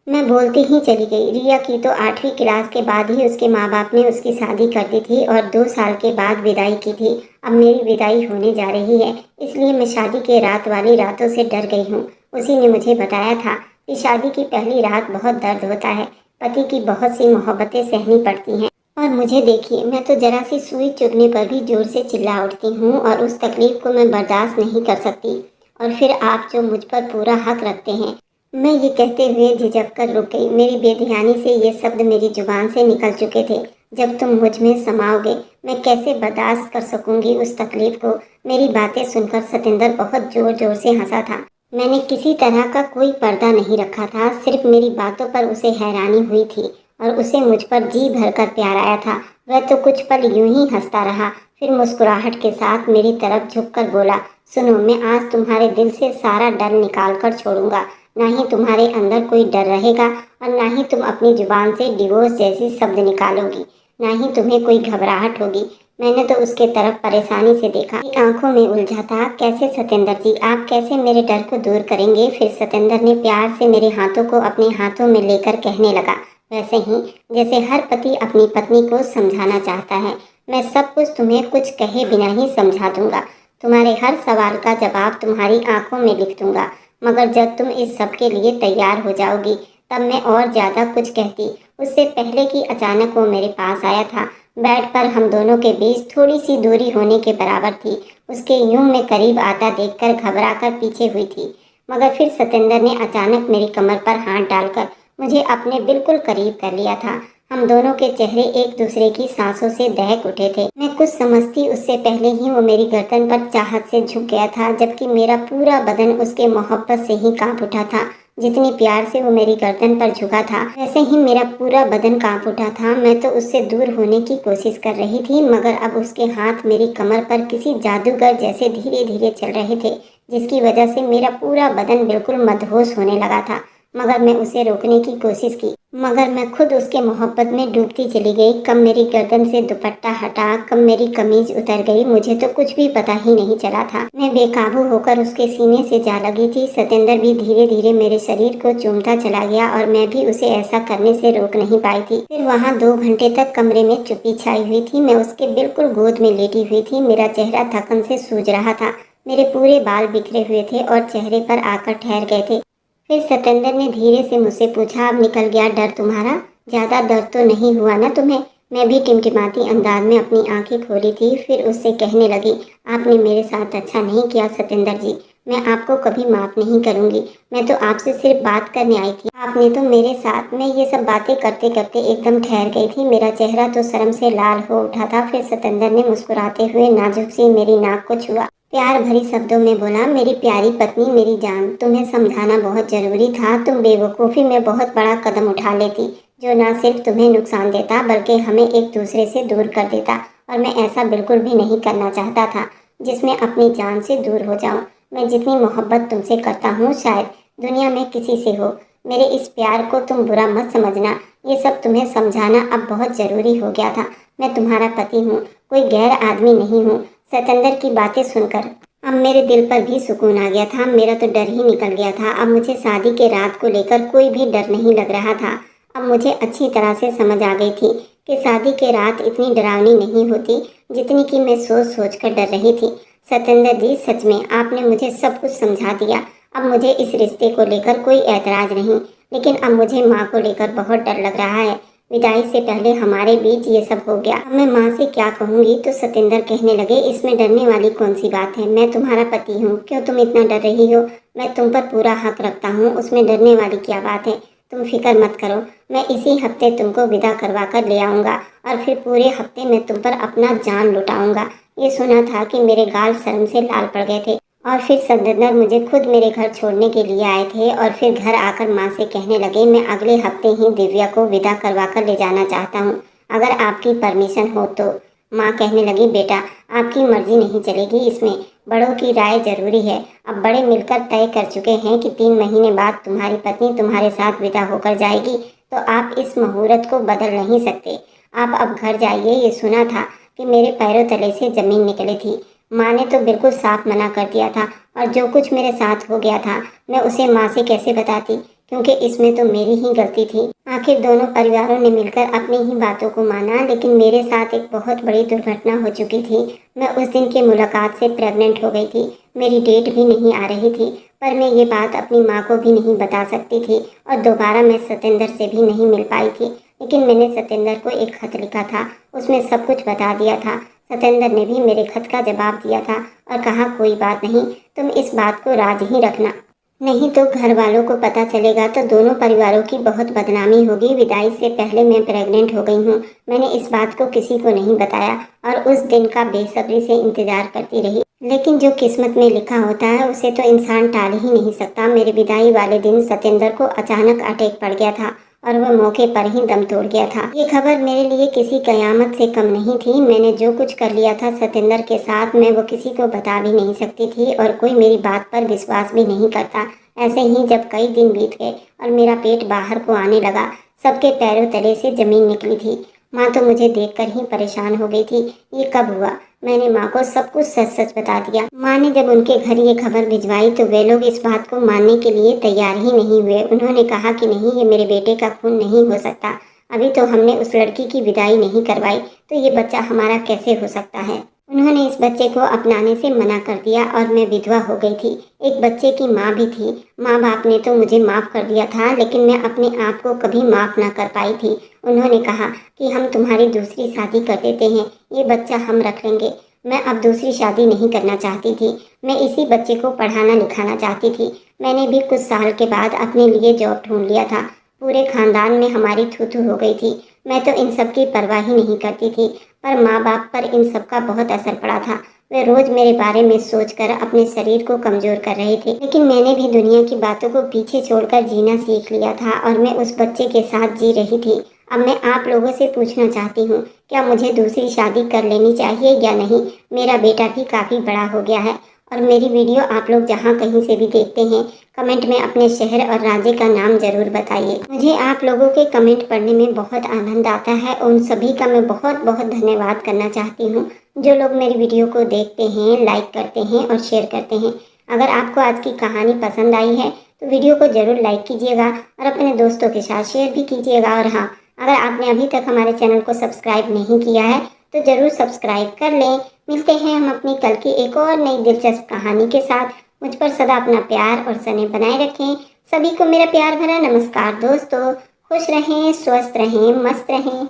मैं बोलती ही चली गई। रिया की तो 8वीं क्लास के बाद ही उसके माँ बाप ने उसकी शादी कर दी थी और 2 साल के बाद विदाई की थी। अब मेरी विदाई होने जा रही है, इसलिए मैं शादी के रात वाली रातों से डर गई हूँ। उसी ने मुझे बताया था कि शादी की पहली रात बहुत दर्द होता है, पति की बहुत सी मोहब्बतें सहनी पड़ती हैं। और मुझे देखिए, मैं तो जरा सी सुई चुभने पर भी जोर से चिल्ला उठती हूँ और उस तकलीफ को मैं बर्दाश्त नहीं कर सकती। और फिर आप जो मुझ पर पूरा हक रखते हैं। मैं ये कहते हुए झिझक कर रुक गई। मेरी बेध्यानी से ये शब्द मेरी जुबान से निकल चुके थे, जब तुम मुझ में समाओगे मैं कैसे बर्दाश्त कर सकूंगी उस तकलीफ को। मेरी बातें सुनकर सतेंद्र बहुत जोर जोर से हंसा था। मैंने किसी तरह का कोई पर्दा नहीं रखा था, सिर्फ मेरी बातों पर उसे हैरानी हुई थी और उसे मुझ पर जी भरकर प्यार आया था। वह तो कुछ पल यूं ही हंसता रहा, फिर मुस्कुराहट के साथ मेरी तरफ झुककर बोला, सुनो, मैं आज तुम्हारे दिल से सारा डर निकाल कर छोड़ूंगा। ना ही तुम्हारे अंदर कोई डर रहेगा और ना ही तुम अपनी जुबान से डिवोर्स जैसी शब्द निकालोगी, ना ही तुम्हें कोई घबराहट होगी। मैंने तो उसके तरफ परेशानी से देखा, आंखों में उलझा था। कैसे सतेंद्र जी, आप कैसे मेरे डर को दूर करेंगे? फिर सतेंद्र ने प्यार से मेरे हाथों को अपने हाथों में लेकर कहने लगा, वैसे ही जैसे हर पति अपनी पत्नी को समझाना चाहता है। मैं सब कुछ तुम्हें कुछ कहे बिना ही समझा दूंगा। तुम्हारे हर सवाल का जवाब तुम्हारी आंखों में लिख दूंगा। मगर जब तुम इस सब के लिए तैयार हो जाओगी तब मैं और ज़्यादा कुछ कहती। उससे पहले कि अचानक वो मेरे पास आया था। बेड पर हम दोनों के बीच थोड़ी सी दूरी होने के बराबर थी। उसके यूं में करीब आता देखकर घबरा कर पीछे हुई थी, मगर फिर सतेंद्र ने अचानक मेरी कमर पर हाथ डालकर मुझे अपने बिल्कुल करीब कर लिया था। हम दोनों के चेहरे एक दूसरे की सांसों से दहक उठे थे। मैं कुछ समझती उससे पहले ही वो मेरी गर्दन पर चाहत से झुक गया था, जबकि मेरा पूरा बदन उसके मोहब्बत से ही कांप उठा था। जितनी प्यार से वो मेरी गर्दन पर झुका था, वैसे ही मेरा पूरा बदन कांप उठा था। मैं तो उससे दूर होने की कोशिश कर रही थी, मगर अब उसके हाथ मेरी कमर पर किसी जादूगर जैसे धीरे धीरे चल रहे थे। जिसकी वजह से मेरा पूरा बदन बिल्कुल मदहोश होने लगा था। मगर मैं उसे रोकने की कोशिश की, मगर मैं खुद उसके मोहब्बत में डूबती चली गई। कब मेरी गर्दन से दुपट्टा हटा, कब मेरी कमीज उतर गई, मुझे तो कुछ भी पता ही नहीं चला था। मैं बेकाबू होकर उसके सीने से जा लगी थी। सतेंद्र भी धीरे धीरे मेरे शरीर को चूमता चला गया और मैं भी उसे ऐसा करने से रोक नहीं पाई थी। फिर वहाँ 2 घंटे तक कमरे में चुप्पी छाई हुई थी। मैं उसके बिल्कुल गोद में लेटी हुई थी। मेरा चेहरा थकन से सूज रहा था। मेरे पूरे बाल बिखरे हुए थे और चेहरे पर आकर ठहर गए थे। फिर सतेंद्र ने धीरे से मुझसे पूछा, अब निकल गया डर तुम्हारा? ज़्यादा दर्द तो नहीं हुआ ना तुम्हें? मैं भी टिमटिमाती अंदाज में अपनी आंखें खोली थी। फिर उससे कहने लगी, आपने मेरे साथ अच्छा नहीं किया सतेंद्र जी। मैं आपको कभी माफ़ नहीं करूँगी। मैं तो आपसे सिर्फ बात करने आई थी। आपने तो मेरे साथ में ये सब बातें करते करते एकदम ठहर गई थी। मेरा चेहरा तो शर्म से लाल हो उठा था। फिर सतेंद्र ने मुस्कुराते हुए नाजुक से मेरी नाक को छुआ। प्यार भरी शब्दों में बोला, मेरी प्यारी पत्नी, मेरी जान, तुम्हें समझाना बहुत जरूरी था। तुम बेवकूफ़ी में बहुत बड़ा कदम उठा लेती, जो न सिर्फ तुम्हें नुकसान देता बल्कि हमें एक दूसरे से दूर कर देता। और मैं ऐसा बिल्कुल भी नहीं करना चाहता था जिसमें अपनी जान से दूर हो जाऊं। मैं जितनी मोहब्बत तुमसे करता हूँ शायद दुनिया में किसी से हो। मेरे इस प्यार को तुम बुरा मत समझना। ये सब तुम्हें समझाना अब बहुत ज़रूरी हो गया था। मैं तुम्हारा पति हूँ, कोई गैर आदमी नहीं हूँ। सतेंद्र की बातें सुनकर अब मेरे दिल पर भी सुकून आ गया था। मेरा तो डर ही निकल गया था। अब मुझे शादी के रात को लेकर कोई भी डर नहीं लग रहा था। अब मुझे अच्छी तरह से समझ आ गई थी कि शादी के रात इतनी डरावनी नहीं होती जितनी कि मैं सोच सोच कर डर रही थी। सतेंद्र जी, सच में आपने मुझे सब कुछ समझा दिया। अब मुझे इस रिश्ते को लेकर कोई ऐतराज़ नहीं, लेकिन अब मुझे माँ को लेकर बहुत डर लग रहा है। विदाई से पहले हमारे बीच ये सब हो गया। अब मैं माँ से क्या कहूँगी? तो सतेंद्र कहने लगे, इसमें डरने वाली कौन सी बात है? मैं तुम्हारा पति हूँ, क्यों तुम इतना डर रही हो? मैं तुम पर पूरा हक रखता हूँ, उसमें डरने वाली क्या बात है? तुम फिक्र मत करो, मैं इसी हफ्ते तुमको विदा करवा कर ले आऊँगा और फिर पूरे हफ्ते में तुम पर अपना जान लुटाऊँगा। ये सुना था कि मेरे गाल शर्म से लाल पड़ गए थे और फिर सतेंद्र मुझे खुद मेरे घर छोड़ने के लिए आए थे और फिर घर आकर माँ से कहने लगे, मैं अगले हफ्ते ही दिव्या को विदा करवा कर ले जाना चाहता हूँ, अगर आपकी परमिशन हो तो। माँ कहने लगी, बेटा आपकी मर्जी नहीं चलेगी इसमें, बड़ों की राय जरूरी है। अब बड़े मिलकर तय कर चुके हैं कि 3 महीने बाद तुम्हारी पत्नी तुम्हारे साथ विदा होकर जाएगी, तो आप इस मुहूर्त को बदल नहीं सकते। आप अब घर जाइए। ये सुना था कि मेरे पैरों तले से जमीन निकली थी। माँ ने तो बिल्कुल साफ मना कर दिया था और जो कुछ मेरे साथ हो गया था मैं उसे माँ से कैसे बताती, क्योंकि इसमें तो मेरी ही गलती थी। आखिर दोनों परिवारों ने मिलकर अपनी ही बातों को माना, लेकिन मेरे साथ एक बहुत बड़ी दुर्घटना हो चुकी थी। मैं उस दिन की मुलाकात से प्रेग्नेंट हो गई थी। मेरी डेट भी नहीं आ रही थी, पर मैं ये बात अपनी माँ को भी नहीं बता सकती थी और दोबारा मैं सतेंद्र से भी नहीं मिल पाई थी। लेकिन मैंने सतेंद्र को एक खत लिखा था, उसमें सब कुछ बता दिया था। सतेंद्र ने भी मेरे खत का जवाब दिया था और कहा, कोई बात नहीं, तुम इस बात को राज ही रखना, नहीं तो घर वालों को पता चलेगा तो दोनों परिवारों की बहुत बदनामी होगी। विदाई से पहले मैं प्रेग्नेंट हो गई हूँ। मैंने इस बात को किसी को नहीं बताया और उस दिन का बेसब्री से इंतजार करती रही, लेकिन जो किस्मत में लिखा होता है उसे तो इंसान टाल ही नहीं सकता। मेरे विदाई वाले दिन सतेंद्र को अचानक अटैक पड़ गया था और वह मौके पर ही दम तोड़ गया था। ये खबर मेरे लिए किसी कयामत से कम नहीं थी। मैंने जो कुछ कर लिया था सतेंद्र के साथ, मैं वो किसी को बता भी नहीं सकती थी और कोई मेरी बात पर विश्वास भी नहीं करता। ऐसे ही जब कई दिन बीत गए और मेरा पेट बाहर को आने लगा, सबके पैरों तले से जमीन निकली थी। माँ तो मुझे देखकर ही परेशान हो गई थी। ये कब हुआ? मैंने माँ को सब कुछ सच सच बता दिया। माँ ने जब उनके घर ये खबर भिजवाई तो वे लोग इस बात को मानने के लिए तैयार ही नहीं हुए। उन्होंने कहा कि नहीं, ये मेरे बेटे का खून नहीं हो सकता। अभी तो हमने उस लड़की की विदाई नहीं करवाई, तो ये बच्चा हमारा कैसे हो सकता है? उन्होंने इस बच्चे को अपनाने से मना कर दिया और मैं विधवा हो गई थी। एक बच्चे की माँ भी थी। माँ बाप ने तो मुझे माफ़ कर दिया था, लेकिन मैं अपने आप को कभी माफ़ ना कर पाई थी। उन्होंने कहा कि हम तुम्हारी दूसरी शादी कर देते हैं, ये बच्चा हम रख लेंगे। मैं अब दूसरी शादी नहीं करना चाहती थी। मैं इसी बच्चे को पढ़ाना लिखाना चाहती थी। मैंने भी कुछ साल के बाद अपने लिए जॉब ढूंढ लिया था। पूरे खानदान में हमारी थू थू हो गई थी। मैं तो इन सब की परवाह ही नहीं करती थी, पर माँ बाप पर इन सब का बहुत असर पड़ा था। वे रोज मेरे बारे में सोचकर अपने शरीर को कमजोर कर रहे थे, लेकिन मैंने भी दुनिया की बातों को पीछे छोड़कर जीना सीख लिया था और मैं उस बच्चे के साथ जी रही थी। अब मैं आप लोगों से पूछना चाहती हूँ, क्या मुझे दूसरी शादी कर लेनी चाहिए या नहीं? मेरा बेटा भी काफ़ी बड़ा हो गया है और मेरी वीडियो आप लोग जहाँ कहीं से भी देखते हैं, कमेंट में अपने शहर और राज्य का नाम ज़रूर बताइए। मुझे आप लोगों के कमेंट पढ़ने में बहुत आनंद आता है और उन सभी का मैं बहुत बहुत धन्यवाद करना चाहती हूँ जो लोग मेरी वीडियो को देखते हैं, लाइक करते हैं और शेयर करते हैं। अगर आपको आज की कहानी पसंद आई है तो वीडियो को ज़रूर लाइक कीजिएगा और अपने दोस्तों के साथ शेयर भी कीजिएगा। और हाँ, अगर आपने अभी तक हमारे चैनल को सब्सक्राइब नहीं किया है तो ज़रूर सब्सक्राइब कर लें। मिलते हैं हम अपनी कल की एक और नई दिलचस्प कहानी के साथ। मुझ पर सदा अपना प्यार और स्नेह बनाए रखें। सभी को मेरा प्यार भरा नमस्कार दोस्तों। खुश रहें, स्वस्थ रहें, मस्त रहें।